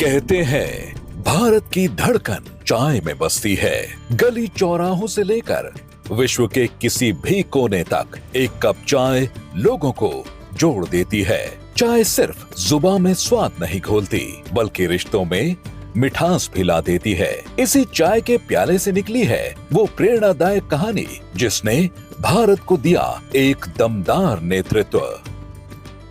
कहते हैं भारत की धड़कन चाय में बसती है। गली चौराहों से लेकर विश्व के किसी भी कोने तक एक कप चाय लोगों को जोड़ देती है। चाय सिर्फ जुबान में स्वाद नहीं घोलती, बल्कि रिश्तों में मिठास भी ला देती है। इसी चाय के प्याले से निकली है वो प्रेरणादायक कहानी जिसने भारत को दिया एक दमदार नेतृत्व।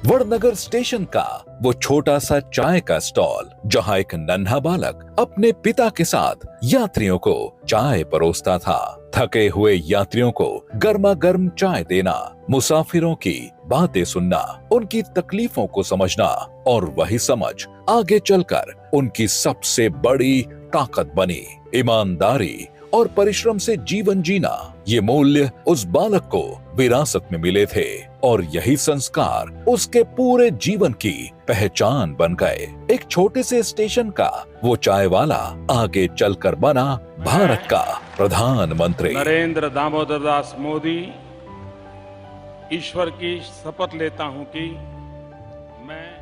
वडनगर स्टेशन का वो छोटा सा चाय का स्टॉल, जहां एक नन्हा बालक अपने पिता के साथ यात्रियों को चाय परोसता था। थके हुए यात्रियों को गर्मा गर्म चाय देना, मुसाफिरों की बातें सुनना, उनकी तकलीफों को समझना और वही समझ आगे चलकर उनकी सबसे बड़ी ताकत बनी। ईमानदारी और परिश्रम से जीवन जीना, ये मूल्य उस बालक को विरासत में मिले थे और यही संस्कार उसके पूरे जीवन की पहचान बन गए। एक छोटे से स्टेशन का वो चाय वाला आगे चलकर बना भारत का प्रधानमंत्री। नरेंद्र दामोदर दास मोदी, ईश्वर की शपथ लेता हूं कि मैं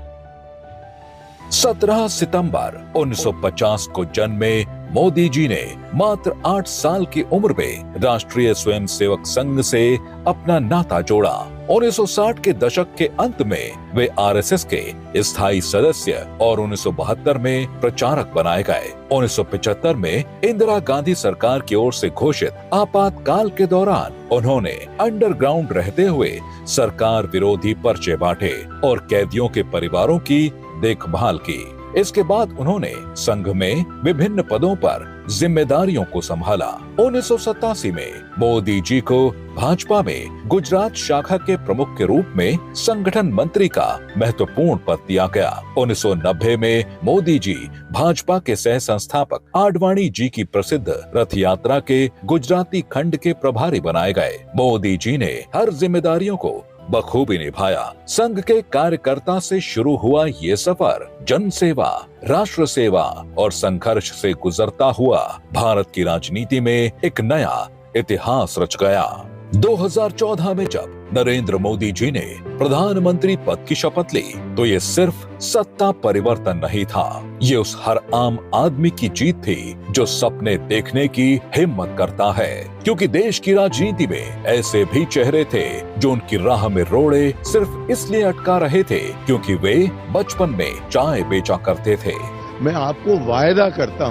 17 सितंबर 1950 को जन्मे मोदी जी ने मात्र 8 साल की उम्र में राष्ट्रीय स्वयंसेवक संघ से अपना नाता जोड़ा। 1960 के दशक के अंत में वे आरएसएस के स्थायी सदस्य और 1972 में प्रचारक बनाए गए। 1975 में इंदिरा गांधी सरकार की ओर से घोषित आपातकाल के दौरान उन्होंने अंडरग्राउंड रहते हुए सरकार विरोधी पर्चे बांटे और कैदियों के परिवारों की देखभाल की। इसके बाद उन्होंने संघ में विभिन्न पदों पर जिम्मेदारियों को संभाला। 1987 में मोदी जी को भाजपा में गुजरात शाखा के प्रमुख के रूप में संगठन मंत्री का महत्वपूर्ण पद दिया गया। 1990 में मोदी जी भाजपा के सह संस्थापक आडवाणी जी की प्रसिद्ध रथ यात्रा के गुजराती खंड के प्रभारी बनाए गए। मोदी जी ने हर जिम्मेदारियों को बखूबी निभाया। संघ के कार्यकर्ता से शुरू हुआ ये सफर जन सेवा, राष्ट्र सेवा और संघर्ष से गुजरता हुआ भारत की राजनीति में एक नया इतिहास रच गया। 2014 में जब नरेंद्र मोदी जी ने प्रधानमंत्री पद की शपथ ली तो ये सिर्फ सत्ता परिवर्तन नहीं था, ये उस हर आम आदमी की जीत थी जो सपने देखने की हिम्मत करता है। क्योंकि देश की राजनीति में ऐसे भी चेहरे थे जो उनकी राह में रोड़े सिर्फ इसलिए अटका रहे थे क्योंकि वे बचपन में चाय बेचा करते थे। मैं आपको वायदा करता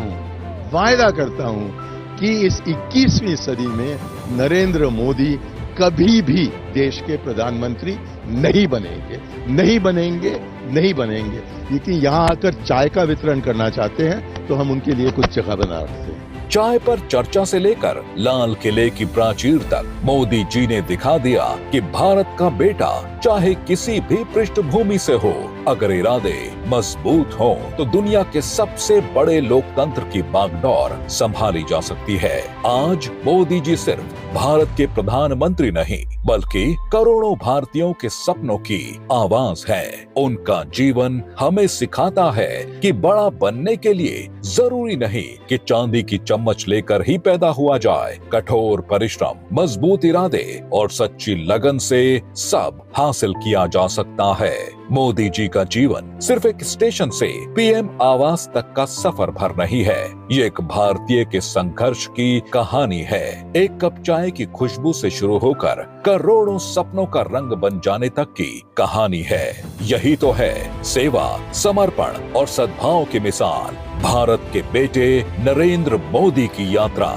हूं कि इस 21वीं सदी में नरेंद्र मोदी कभी भी देश के प्रधानमंत्री नहीं बनेंगे। लेकिन यहाँ आकर चाय का वितरण करना चाहते हैं तो हम उनके लिए कुछ जगह बना रखते हैं। चाय पर चर्चा से लेकर लाल किले की प्राचीर तक मोदी जी ने दिखा दिया कि भारत का बेटा चाहे किसी भी पृष्ठभूमि से हो, अगर इरादे मजबूत हो तो दुनिया के सबसे बड़े लोकतंत्र की बागडोर संभाली जा सकती है। आज मोदी जी सिर्फ भारत के प्रधानमंत्री नहीं बल्कि करोड़ों भारतीयों के सपनों की आवाज है। उनका जीवन हमें सिखाता है कि बड़ा बनने के लिए जरूरी नहीं कि चांदी की चम्मच लेकर ही पैदा हुआ जाए। कठोर परिश्रम, मजबूत इरादे और सच्ची लगन से सब हासिल किया जा सकता है। मोदी जी का जीवन सिर्फ एक स्टेशन से पीएम आवास तक का सफर भर नहीं है, ये एक भारतीय के संघर्ष की कहानी है। एक कप चाय की खुशबू से शुरू होकर करोड़ों सपनों का रंग बन जाने तक की कहानी है। यही तो है सेवा, समर्पण और सद्भाव की मिसाल, भारत के बेटे नरेंद्र मोदी की यात्रा।